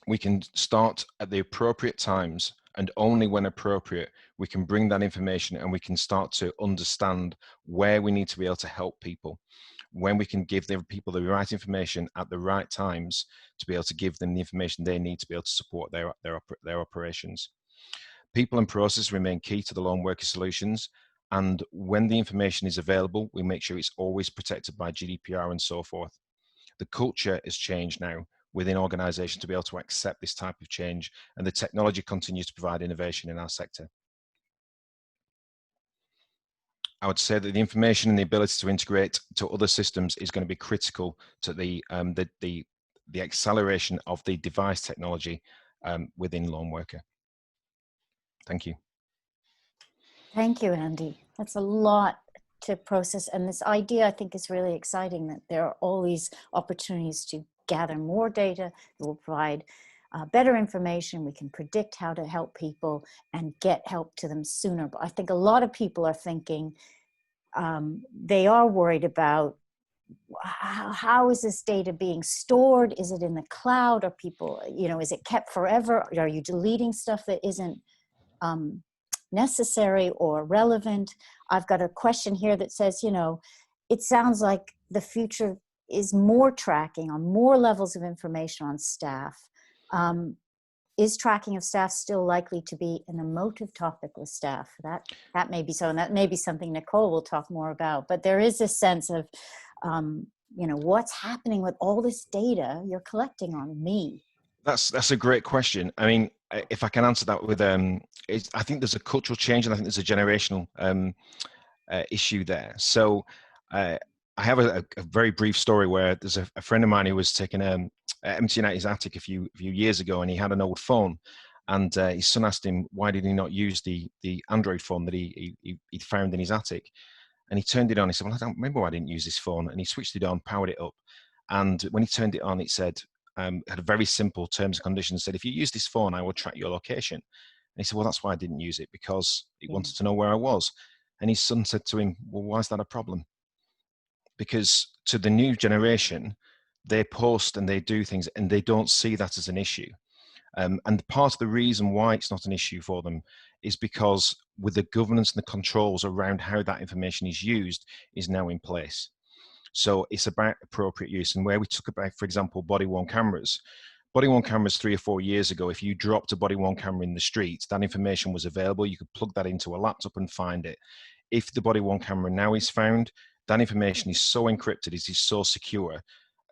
we can start at the appropriate times, and only when appropriate, we can bring that information and we can start to understand where we need to be able to help people, when we can give the people the right information at the right times to be able to give them the information they need to be able to support their operations. People and process remain key to the lone worker solutions. And when the information is available, we make sure it's always protected by GDPR and so forth. The culture has changed now within organizations to be able to accept this type of change, and the technology continues to provide innovation in our sector. I would say that the information and the ability to integrate to other systems is going to be critical to the acceleration of the device technology within lone worker. Thank you. Thank you, Andy. That's a lot to process. And this idea, I think, is really exciting, that there are all these opportunities to gather more data that will provide better information. We can predict how to help people and get help to them sooner. But I think a lot of people are thinking, they are worried about how is this data being stored? Is it in the cloud? Are people, is it kept forever? Are you deleting stuff that isn't necessary or relevant? I've got a question here that says, it sounds like the future is more tracking on more levels of information on staff. Is tracking of staff still likely to be an emotive topic with staff? That may be so, and that may be something Nicole will talk more about. But there is this sense of, what's happening with all this data you're collecting on me? That's a great question. I mean, if I can answer that with, I think there's a cultural change, and I think there's a generational issue there. So I have a very brief story where there's a friend of mine who was taking emptying out his attic a few years ago, and he had an old phone, and his son asked him why did he not use the Android phone that he'd found in his attic, and he turned it on. He said, well, I don't remember why I didn't use this phone, and he switched it on, powered it up, and when he turned it on, it said, had a very simple terms and conditions, said, if you use this phone, I will track your location. And he said, well, that's why I didn't use it, because it wanted to know where I was. And his son said to him, well, why is that a problem? Because to the new generation, they post and they do things and they don't see that as an issue. And part of the reason why it's not an issue for them is because with the governance and the controls around how that information is used is now in place. So it's about appropriate use. And where we took about, for example, body-worn cameras. Body-worn cameras 3 or 4 years ago, if you dropped a body-worn camera in the street, that information was available. You could plug that into a laptop and find it. If the body-worn camera now is found, that information is so encrypted, it is so secure,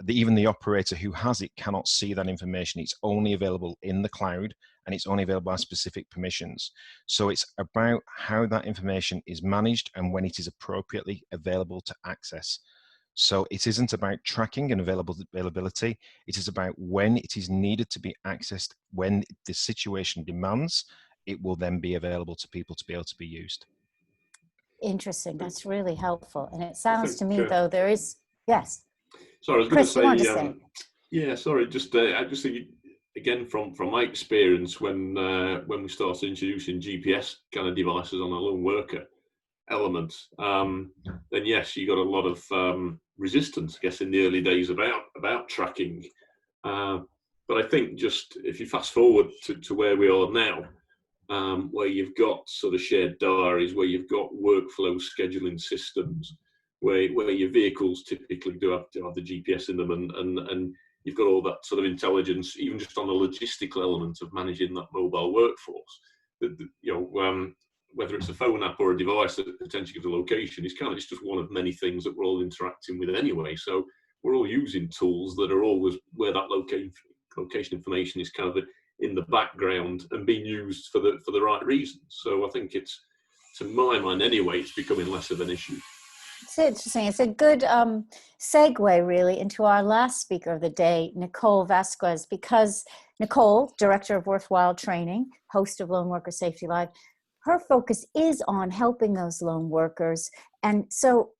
that even the operator who has it cannot see that information. It's only available in the cloud, and it's only available by specific permissions. So it's about how that information is managed and when it is appropriately available to access. So it isn't about tracking and availability. It is about when it is needed to be accessed, when the situation demands, it will then be available to people to be able to be used. Interesting. That's really helpful. And it sounds to me, though, there is, yes. Sorry, I was Chris, going to say, yeah, sorry, I just think, again, from my experience, when we started introducing GPS kind of devices on a lone worker element, then yes, you got a lot of resistance, I guess, in the early days about tracking. But I think just if you fast forward to where we are now, where you've got sort of shared diaries, where you've got workflow scheduling systems, where your vehicles typically do have to have the GPS in them, and you've got all that sort of intelligence, even just on the logistical element of managing that mobile workforce. Whether it's a phone app or a device that potentially gives a location, it's just one of many things that we're all interacting with anyway. So we're all using tools that are always where that location information is kind of in the background and being used for the right reasons. So I think it's, to my mind anyway, it's becoming less of an issue. It's interesting. It's a good segue, really, into our last speaker of the day, Nicole Vazquez, because Nicole, Director of Worthwhile Training, host of Lone Worker Safety Live, her focus is on helping those lone workers. And so,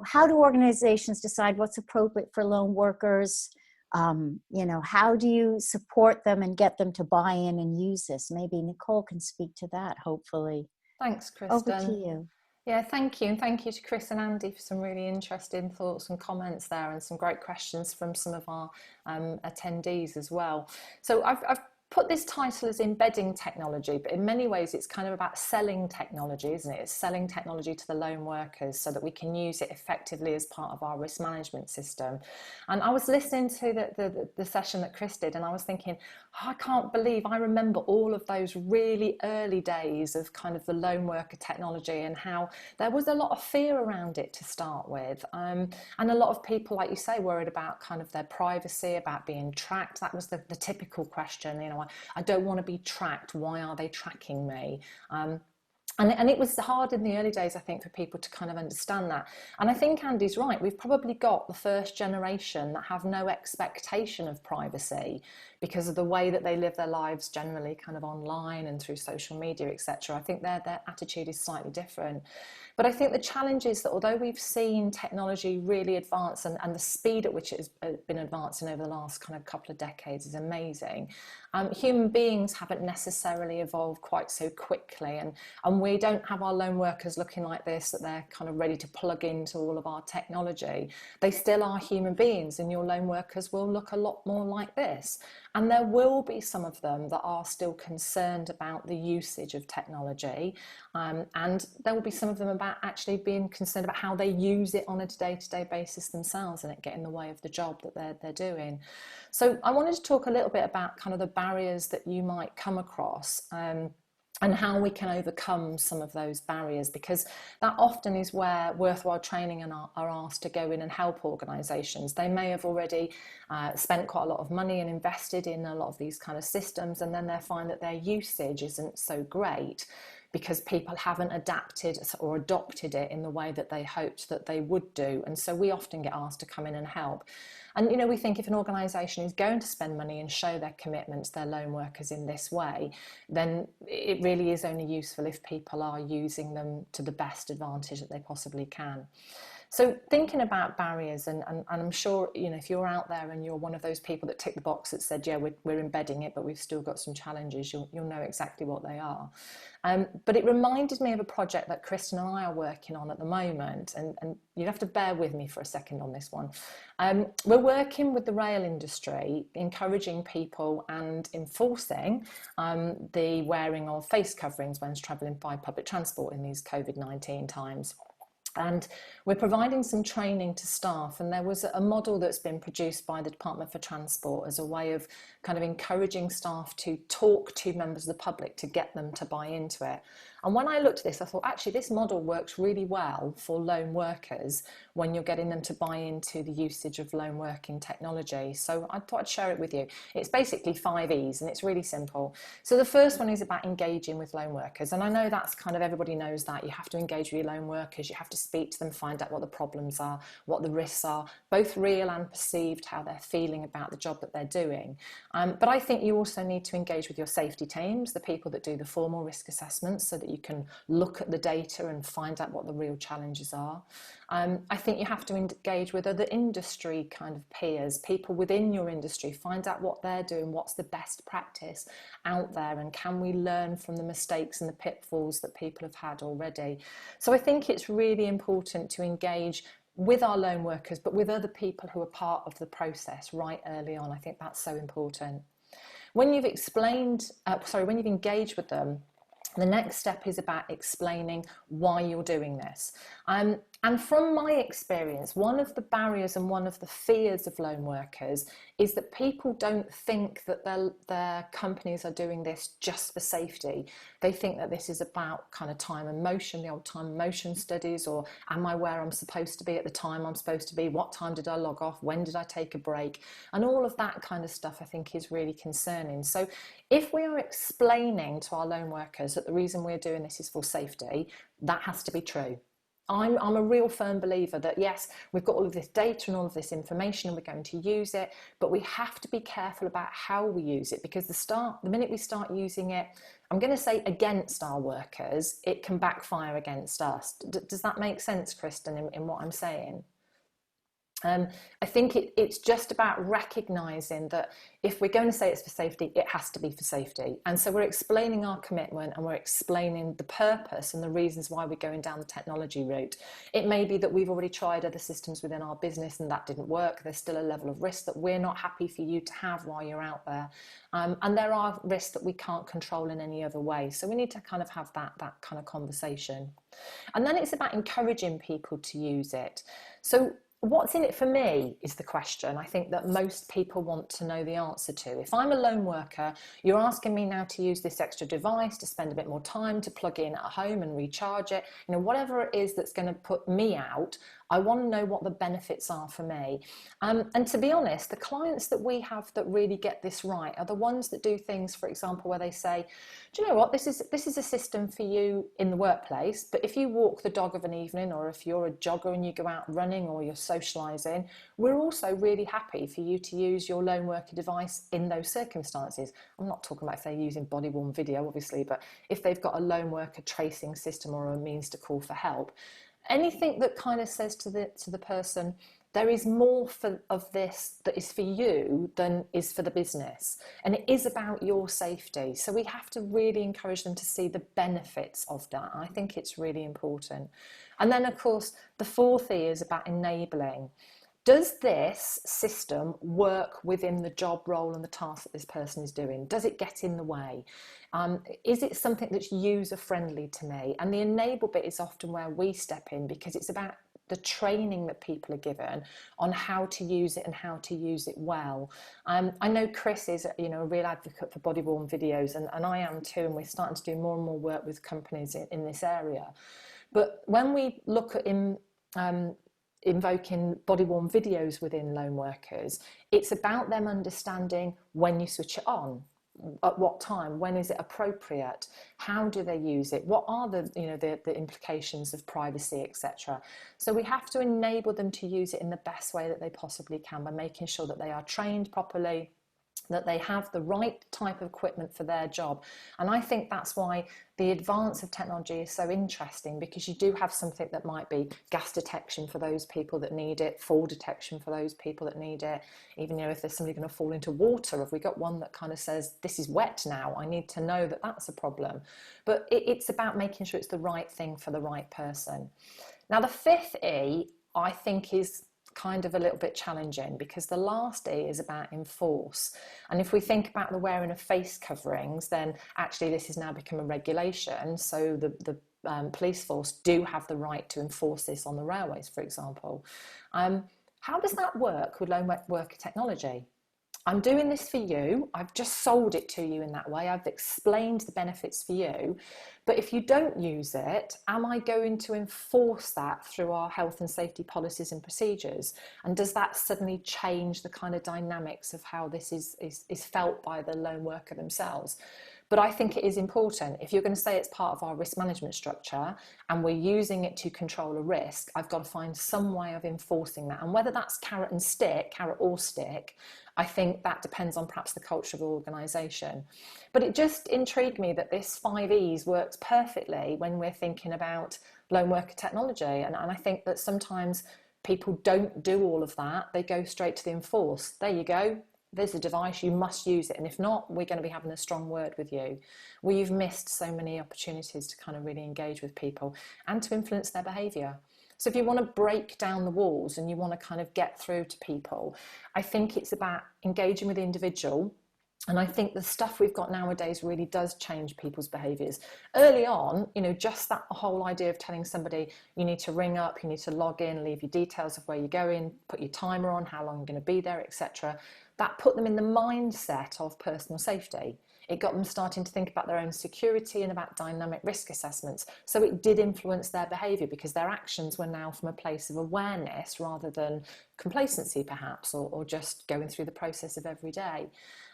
how do organizations decide what's appropriate for lone workers? How do you support them and get them to buy in and use this? Maybe Nicole can speak to that, hopefully. Thanks, Kristen. Over to you. Yeah, thank you. And thank you to Chris and Andy for some really interesting thoughts and comments there, and some great questions from some of our attendees as well. So I've put this title as embedding technology, but in many ways it's kind of about selling technology, isn't it? It's selling technology to the lone workers so that we can use it effectively as part of our risk management system. And I was listening to the session that Chris did, and I was thinking, I can't believe I remember all of those really early days of kind of the lone worker technology, and how there was a lot of fear around it to start with. And a lot of people, like you say, worried about kind of their privacy, about being tracked. That was the typical question, I don't want to be tracked. Why are they tracking me? And it was hard in the early days, I think, for people to kind of understand that. And I think Andy's right. We've probably got the first generation that have no expectation of privacy because of the way that they live their lives generally kind of online and through social media, etc. I think their attitude is slightly different. But I think the challenge is that although we've seen technology really advance, and the speed at which it has been advancing over the last kind of couple of decades is amazing, human beings haven't necessarily evolved quite so quickly. And we don't have our lone workers looking like this, that they're kind of ready to plug into all of our technology. They still are human beings, and your lone workers will look a lot more like this. And there will be some of them that are still concerned about the usage of technology. And there will be some of them about actually being concerned about how they use it on a day-to-day basis themselves, and it get in the way of the job that they're doing. So I wanted to talk a little bit about kind of the barriers that you might come across, and how we can overcome some of those barriers, because that often is where Worthwhile Training are asked to go in and help organisations. They may have already spent quite a lot of money and invested in a lot of these kind of systems, and then they find that their usage isn't so great because people haven't adapted or adopted it in the way that they hoped that they would do. And so we often get asked to come in and help. And, we think if an organisation is going to spend money and show their commitment to their lone workers in this way, then it really is only useful if people are using them to the best advantage that they possibly can. So thinking about barriers, and I'm sure, if you're out there and you're one of those people that tick the box that said, yeah, we're embedding it, but we've still got some challenges, you'll know exactly what they are. But it reminded me of a project that Kristen and I are working on at the moment, and you'd have to bear with me for a second on this one. We're working with the rail industry, encouraging people and enforcing the wearing of face coverings when travelling by public transport in these COVID-19 times. And we're providing some training to staff, and there was a model that's been produced by the Department for Transport as a way of kind of encouraging staff to talk to members of the public to get them to buy into it. And when I looked at this, I thought, actually, this model works really well for lone workers when you're getting them to buy into the usage of lone working technology. So I thought I'd share it with you. It's basically 5 E's, and it's really simple. So the first one is about engaging with lone workers. And I know that's kind of, everybody knows that. You have to engage with your lone workers. You have to speak to them, find out what the problems are, what the risks are, both real and perceived, how they're feeling about the job that they're doing. But I think you also need to engage with your safety teams, the people that do the formal risk assessments, so that you can look at the data and find out what the real challenges are. I think you have to engage with other industry kind of peers, people within your industry, find out what they're doing, what's the best practice out there, and can we learn from the mistakes and the pitfalls that people have had already. So I think it's really important to engage with our lone workers, but with other people who are part of the process right early on. I think that's so important. When you've engaged with them, The next step is about explaining why you're doing this. And from my experience, one of the barriers and one of the fears of loan workers is that people don't think that their companies are doing this just for safety. They think that this is about kind of time and motion, the old time and motion studies, or am I where I'm supposed to be at the time I'm supposed to be? What time did I log off? When did I take a break? And all of that kind of stuff I think is really concerning. So if we are explaining to our loan workers that the reason we're doing this is for safety, that has to be true. I'm a real firm believer that yes, we've got all of this data and all of this information and we're going to use it, but we have to be careful about how we use it, because the minute we start using it, I'm going to say against our workers, it can backfire against us. Does that make sense, Kristen, in what I'm saying? I think it's just about recognising that if we're going to say it's for safety, it has to be for safety. And so we're explaining our commitment and we're explaining the purpose and the reasons why we're going down the technology route. It may be that we've already tried other systems within our business and that didn't work. There's still a level of risk that we're not happy for you to have while you're out there. And there are risks that we can't control in any other way. So we need to kind of have that kind of conversation. And then it's about encouraging people to use it. So what's in it for me is the question I think that most people want to know the answer to. If I'm a lone worker, you're asking me now to use this extra device, to spend a bit more time, to plug in at home and recharge it, whatever it is that's going to put me out, I want to know what the benefits are for me. And to be honest, the clients that we have that really get this right are the ones that do things, for example, where they say, do you know what, this is a system for you in the workplace, but if you walk the dog of an evening, or if you're a jogger and you go out running, or you're socialising, we're also really happy for you to use your lone worker device in those circumstances. I'm not talking about if they're using body-worn video, obviously, but if they've got a lone worker tracing system or a means to call for help. Anything that kind of says to the person, there is more of this that is for you than is for the business. And it is about your safety. So we have to really encourage them to see the benefits of that. I think it's really important. And then, of course, the fourth E is about enabling. Does this system work within the job role and the task that this person is doing? Does it get in the way? Is it something that's user-friendly to me? And the enable bit is often where we step in, because it's about the training that people are given on how to use it and how to use it well. I know Chris is a real advocate for body-worn videos, and I am too, and we're starting to do more and more work with companies in this area. But when we look at invoking body-worn videos within loan workers, it's about them understanding when you switch it on, at what time, when is it appropriate, how do they use it, what are the implications of privacy, etc. So we have to enable them to use it in the best way that they possibly can, by making sure that they are trained properly, that they have the right type of equipment for their job. And I think that's why the advance of technology is so interesting, because you do have something that might be gas detection for those people that need it, fall detection for those people that need it. Even if there's somebody going to fall into water, have we got one that kind of says, this is wet now, I need to know that that's a problem. But it's about making sure it's the right thing for the right person. Now, the fifth E, I think, is kind of a little bit challenging, because the last E is about enforce. And if we think about the wearing of face coverings, then actually this has now become a regulation. So the police force do have the right to enforce this on the railways, for example. How does that work with lone worker technology? I'm doing this for you. I've just sold it to you in that way. I've explained the benefits for you. But if you don't use it, am I going to enforce that through our health and safety policies and procedures? And does that suddenly change the kind of dynamics of how this is felt by the lone worker themselves? But I think it is important. If you're going to say it's part of our risk management structure and we're using it to control a risk, I've got to find some way of enforcing that. And whether that's carrot or stick, I think that depends on perhaps the culture of the organisation. But it just intrigued me that this 5 E's works perfectly when we're thinking about lone worker technology. And I think that sometimes people don't do all of that. They go straight to the enforce. There you go. There's a device, you must use it. And if not, we're going to be having a strong word with you. We've missed so many opportunities to kind of really engage with people and to influence their behaviour. So if you want to break down the walls and you want to kind of get through to people, I think it's about engaging with the individual And I think the stuff we've got nowadays really does change people's behaviours. Early on, you know, just that whole idea of telling somebody you need to ring up, you need to log in, leave your details of where you're going, put your timer on, how long you're going to be there, etc. That put them in the mindset of personal safety. It got them starting to think about their own security and about dynamic risk assessments. So it did influence their behaviour, because their actions were now from a place of awareness rather than complacency, perhaps, or just going through the process of every day.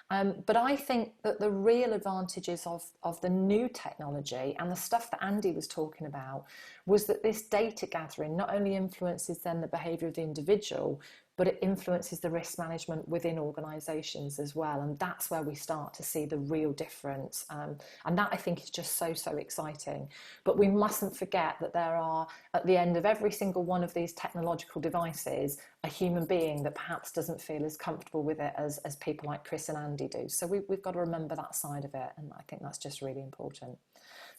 But I think that the real advantages of the new technology and the stuff that Andy was talking about was that this data gathering not only influences then the behaviour of the individual, but it influences the risk management within organisations as well. And that's where we start to see the real difference. And that, I think, is just so exciting. But we mustn't forget that there are, at the end of every single one of these technological devices, a human being that perhaps doesn't feel as comfortable with it as people like Chris and Andy do. So we've got to remember that side of it. And I think that's just really important.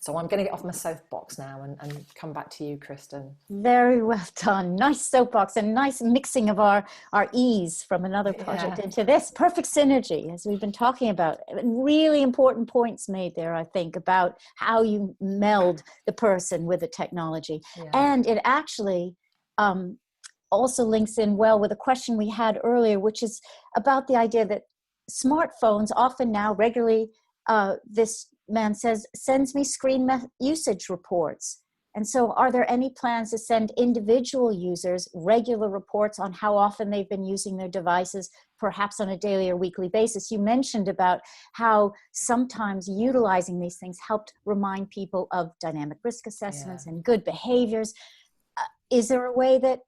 So I'm going to get off my soapbox now and come back to you, Kristen. Very well done. Nice soapbox and nice mixing of our ease from another project into this. Perfect synergy, as we've been talking about. Really important points made there, I think, about how you meld the person with the technology. Yeah. And it actually also links in well with a question we had earlier, which is about the idea that smartphones often now regularly, this man says, sends me screen usage reports. And so are there any plans to send individual users regular reports on how often they've been using their devices, perhaps on a daily or weekly basis? You mentioned about how sometimes utilizing these things helped remind people of dynamic risk assessments and good behaviors. Is there a way that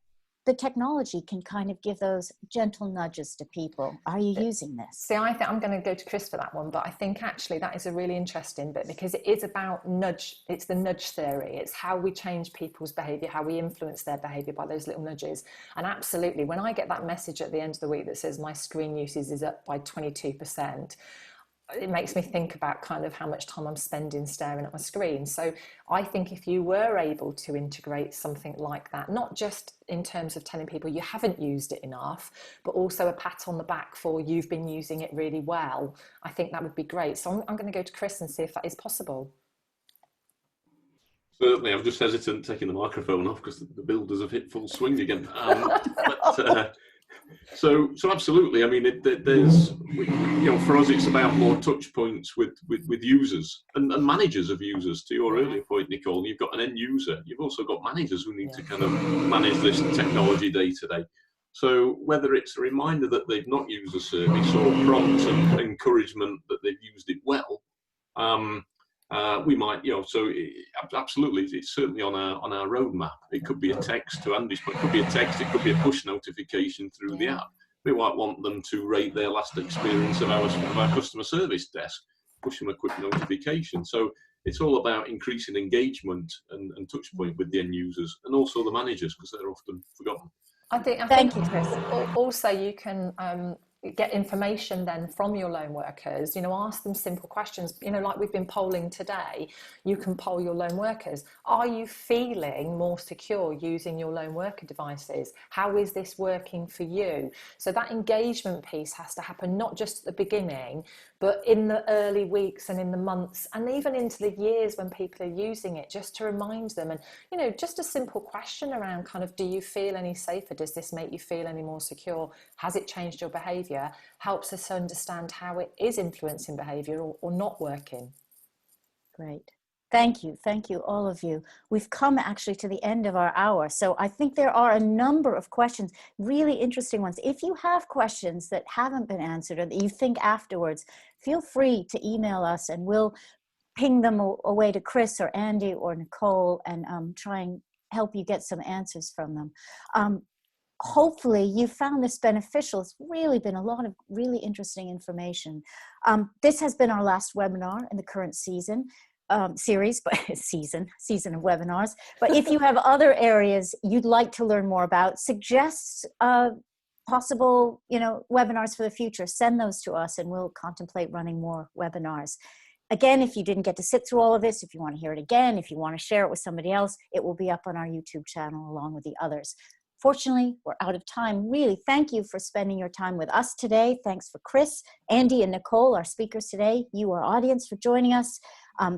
the technology can kind of give those gentle nudges to people? Are you using this? See, I think I'm going to go to Chris for that one, but I think actually that is a really interesting bit, because it is about nudge. It's the nudge theory. It's how we change people's behavior, how we influence their behavior by those little nudges. And absolutely, when I get that message at the end of the week that says my screen usage is up by 22%, it makes me think about kind of how much time I'm spending staring at my screen. So I think if you were able to integrate something like that, not just in terms of telling people you haven't used it enough, but also a pat on the back for you've been using it really well, I think that would be great. So I'm going to go to Chris and see if that is possible. Certainly, I'm just hesitant taking the microphone off because the builders have hit full swing again. So absolutely. I mean, there's, you know, for us, it's about more touch points with users and managers of users. To your earlier point, Nicole, you've got an end user. You've also got managers who need to kind of manage this technology day to day. So whether it's a reminder that they've not used a service or prompt and encouragement that they've used it well, we might, you know, so absolutely, it's certainly on our roadmap. It could be a text, to Andy's point, it could be a text, it could be a push notification through the app. We might want them to rate their last experience of our customer service desk, push them a quick notification. So it's all about increasing engagement and touch point with the end users and also the managers, because they're often forgotten. I think Thank you, Chris. Also, you can get information then from your lone workers, you know, ask them simple questions, you know, like we've been polling today. You can poll your lone workers. Are you feeling more secure using your lone worker devices? How is this working for you? So that engagement piece has to happen not just at the beginning, but in the early weeks and in the months and even into the years when people are using it, just to remind them. And, you know, just a simple question around kind of, do you feel any safer? Does this make you feel any more secure? Has it changed your behaviour? Helps us understand how it is influencing behaviour or not working. Great. Thank you, all of you. We've come actually to the end of our hour. So I think there are a number of questions, really interesting ones. If you have questions that haven't been answered or that you think afterwards, feel free to email us and we'll ping them away to Chris or Andy or Nicole and try and help you get some answers from them. Hopefully you found this beneficial. It's really been a lot of really interesting information. This has been our last webinar in the current season. Series, but season of webinars. But if you have other areas you'd like to learn more about, suggest possible, you know, webinars for the future, send those to us and we'll contemplate running more webinars. Again, if you didn't get to sit through all of this, if you want to hear it again, if you want to share it with somebody else, it will be up on our YouTube channel along with the others. Unfortunately, we're out of time. Really, thank you for spending your time with us today. Thanks for Chris, Andy, and Nicole, our speakers today. You, our audience, for joining us.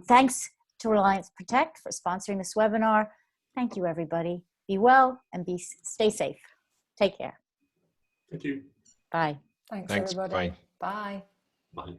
Thanks to Reliance Protect for sponsoring this webinar. Thank you, everybody. Be well and stay safe. Take care. Thank you. Bye. Thanks Thanks. everybody. Bye. Bye. Bye.